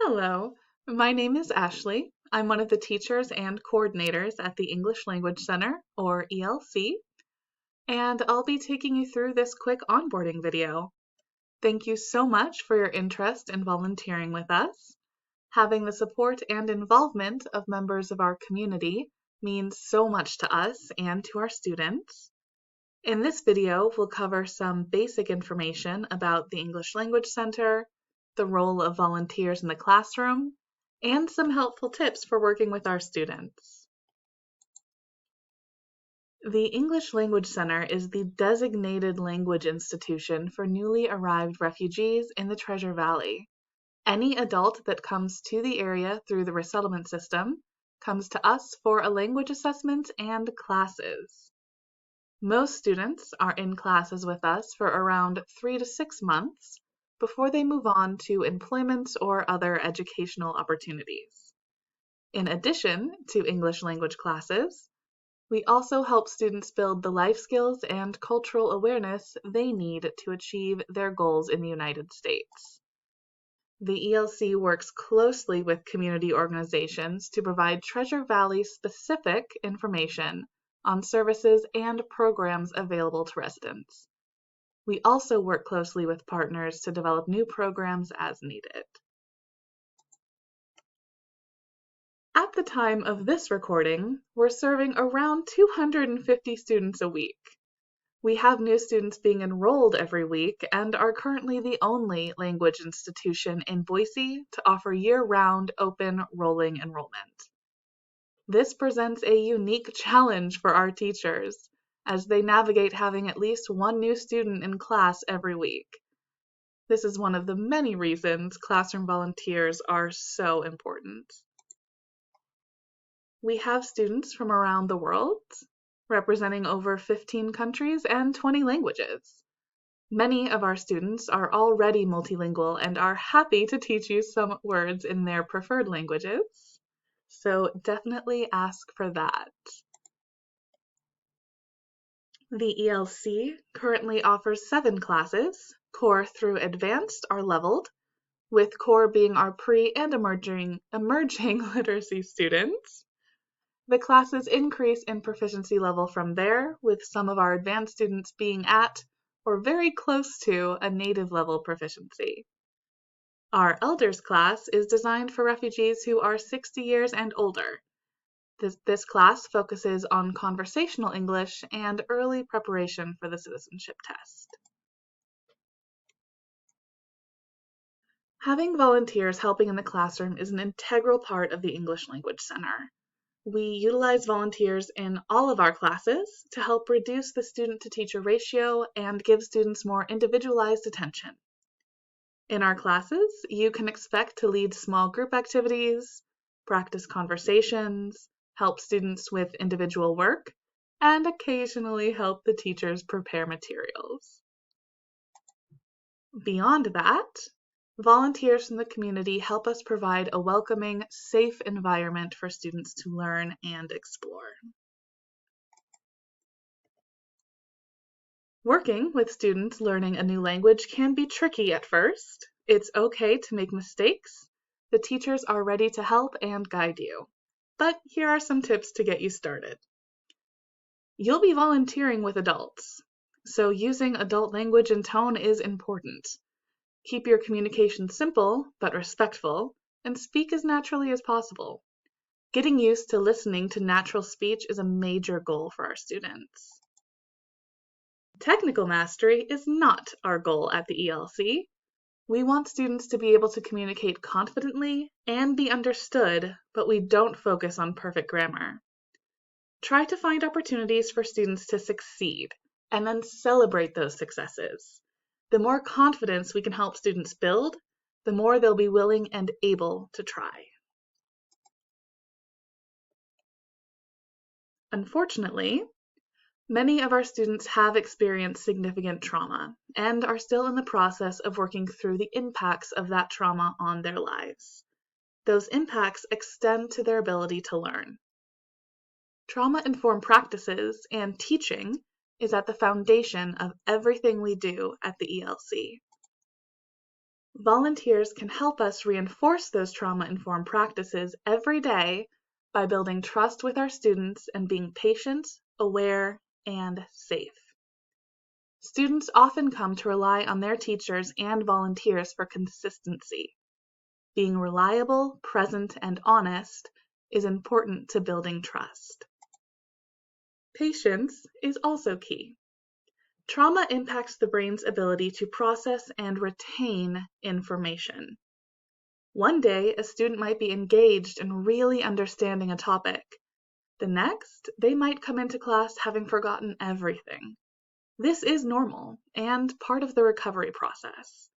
Hello, my name is Ashley. I'm one of the teachers and coordinators at the English Language Center, or ELC, and I'll be taking you through this quick onboarding video. Thank you so much for your interest in volunteering with us. Having the support and involvement of members of our community means so much to us and to our students. In this video, we'll cover some basic information about the English Language Center, the role of volunteers in the classroom, and some helpful tips for working with our students. The English Language Center is the designated language institution for newly arrived refugees in the Treasure Valley. Any adult that comes to the area through the resettlement system comes to us for a language assessment and classes. Most students are in classes with us for around 3 to 6 months before they move on to employment or other educational opportunities. In addition to English language classes, we also help students build the life skills and cultural awareness they need to achieve their goals in the United States. The ELC works closely with community organizations to provide Treasure Valley specific information on services and programs available to residents. We also work closely with partners to develop new programs as needed. At the time of this recording, we're serving around 250 students a week. We have new students being enrolled every week and are currently the only language institution in Boise to offer year-round open rolling enrollment. This presents a unique challenge for our teachers as they navigate having at least one new student in class every week. This is one of the many reasons classroom volunteers are so important. We have students from around the world, representing over 15 countries and 20 languages. Many of our students are already multilingual and are happy to teach you some words in their preferred languages. So definitely ask for that. The ELC currently offers 7 classes. Core through Advanced are leveled, with Core being our pre- and emerging literacy students. The classes increase in proficiency level from there, with some of our advanced students being at or very close to a native level proficiency. Our Elders class is designed for refugees who are 60 years and older. This class focuses on conversational English and early preparation for the citizenship test. Having volunteers helping in the classroom is an integral part of the English Language Center. We utilize volunteers in all of our classes to help reduce the student-to-teacher ratio and give students more individualized attention. In our classes, you can expect to lead small group activities, practice conversations, help students with individual work, and occasionally help the teachers prepare materials. Beyond that, volunteers from the community help us provide a welcoming, safe environment for students to learn and explore. Working with students learning a new language can be tricky at first. It's okay to make mistakes. The teachers are ready to help and guide you. But here are some tips to get you started. You'll be volunteering with adults, so using adult language and tone is important. Keep your communication simple but respectful, and speak as naturally as possible. Getting used to listening to natural speech is a major goal for our students. Technical mastery is not our goal at the ELC. We want students to be able to communicate confidently and be understood, but we don't focus on perfect grammar. Try to find opportunities for students to succeed, and then celebrate those successes. The more confidence we can help students build, the more they'll be willing and able to try. Unfortunately, many of our students have experienced significant trauma and are still in the process of working through the impacts of that trauma on their lives. Those impacts extend to their ability to learn. Trauma-informed practices and teaching is at the foundation of everything we do at the ELC. Volunteers can help us reinforce those trauma-informed practices every day by building trust with our students and being patient, aware, and safe. Students often come to rely on their teachers and volunteers for consistency. Being reliable, present, and honest is important to building trust. Patience is also key. Trauma impacts the brain's ability to process and retain information. One day, a student might be engaged in really understanding a topic. The next, they might come into class having forgotten everything. This is normal and part of the recovery process.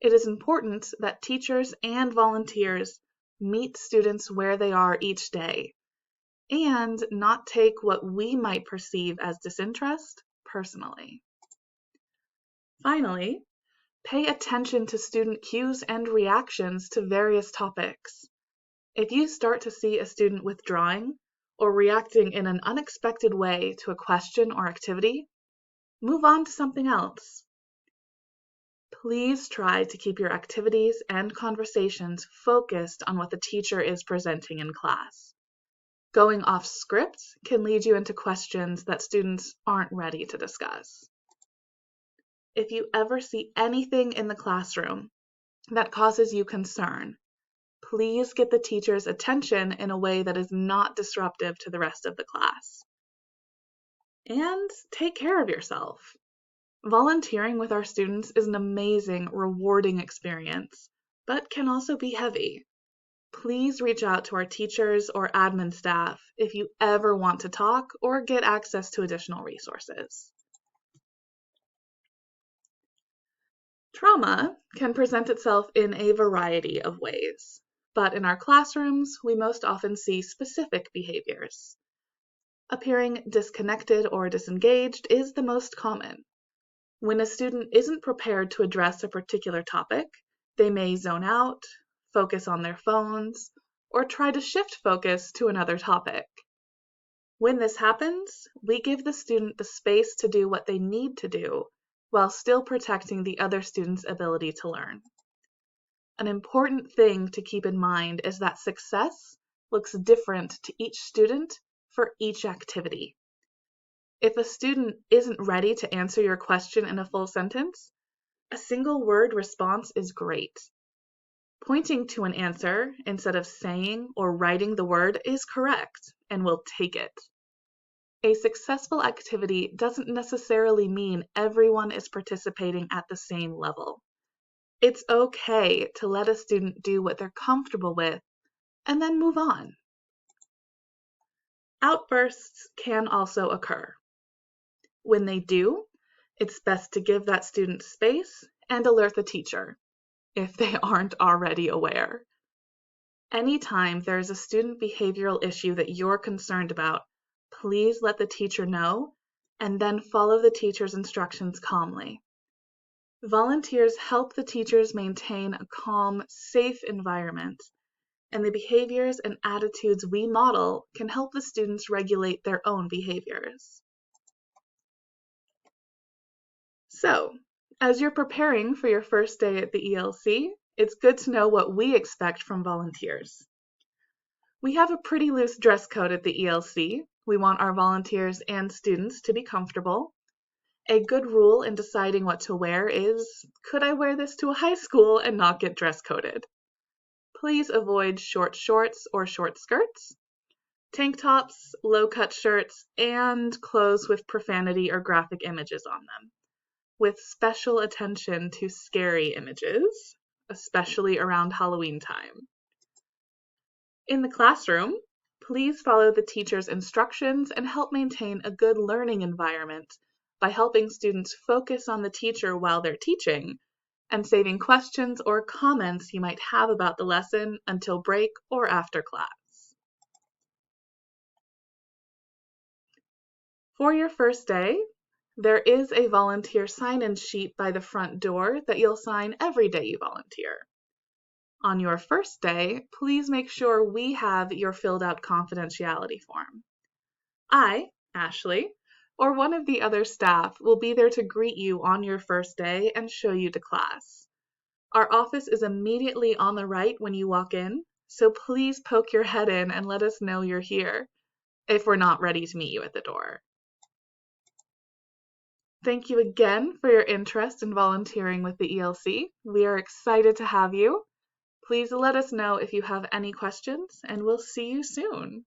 It is important that teachers and volunteers meet students where they are each day and not take what we might perceive as disinterest personally. Finally, pay attention to student cues and reactions to various topics. If you start to see a student withdrawing or reacting in an unexpected way to a question or activity, move on to something else. Please try to keep your activities and conversations focused on what the teacher is presenting in class. Going off script can lead you into questions that students aren't ready to discuss. If you ever see anything in the classroom that causes you concern, please get the teacher's attention in a way that is not disruptive to the rest of the class. And take care of yourself. Volunteering with our students is an amazing, rewarding experience, but can also be heavy. Please reach out to our teachers or admin staff if you ever want to talk or get access to additional resources. Trauma can present itself in a variety of ways, but in our classrooms, we most often see specific behaviors. Appearing disconnected or disengaged is the most common. When a student isn't prepared to address a particular topic, they may zone out, focus on their phones, or try to shift focus to another topic. When this happens, we give the student the space to do what they need to do while still protecting the other student's ability to learn. An important thing to keep in mind is that success looks different to each student for each activity. If a student isn't ready to answer your question in a full sentence, a single word response is great. Pointing to an answer instead of saying or writing the word is correct, and we'll take it. A successful activity doesn't necessarily mean everyone is participating at the same level. It's okay to let a student do what they're comfortable with and then move on. Outbursts can also occur. When they do, it's best to give that student space and alert the teacher if they aren't already aware. Anytime there is a student behavioral issue that you're concerned about, please let the teacher know and then follow the teacher's instructions calmly. Volunteers help the teachers maintain a calm, safe environment, and the behaviors and attitudes we model can help the students regulate their own behaviors. So, as you're preparing for your first day at the ELC, it's good to know what we expect from volunteers. We have a pretty loose dress code at the ELC. We want our volunteers and students to be comfortable. A good rule in deciding what to wear is, could I wear this to a high school and not get dress coded? Please avoid short shorts or short skirts, tank tops, low-cut shirts, and clothes with profanity or graphic images on them, with special attention to scary images, especially around Halloween time. In the classroom, please follow the teacher's instructions and help maintain a good learning environment by helping students focus on the teacher while they're teaching and saving questions or comments you might have about the lesson until break or after class. For your first day, there is a volunteer sign-in sheet by the front door that you'll sign every day you volunteer. On your first day, please make sure we have your filled out confidentiality form. I, Ashley, or one of the other staff will be there to greet you on your first day and show you to class. Our office is immediately on the right when you walk in, so please poke your head in and let us know you're here, if we're not ready to meet you at the door. Thank you again for your interest in volunteering with the ELC. We are excited to have you. Please let us know if you have any questions, and we'll see you soon.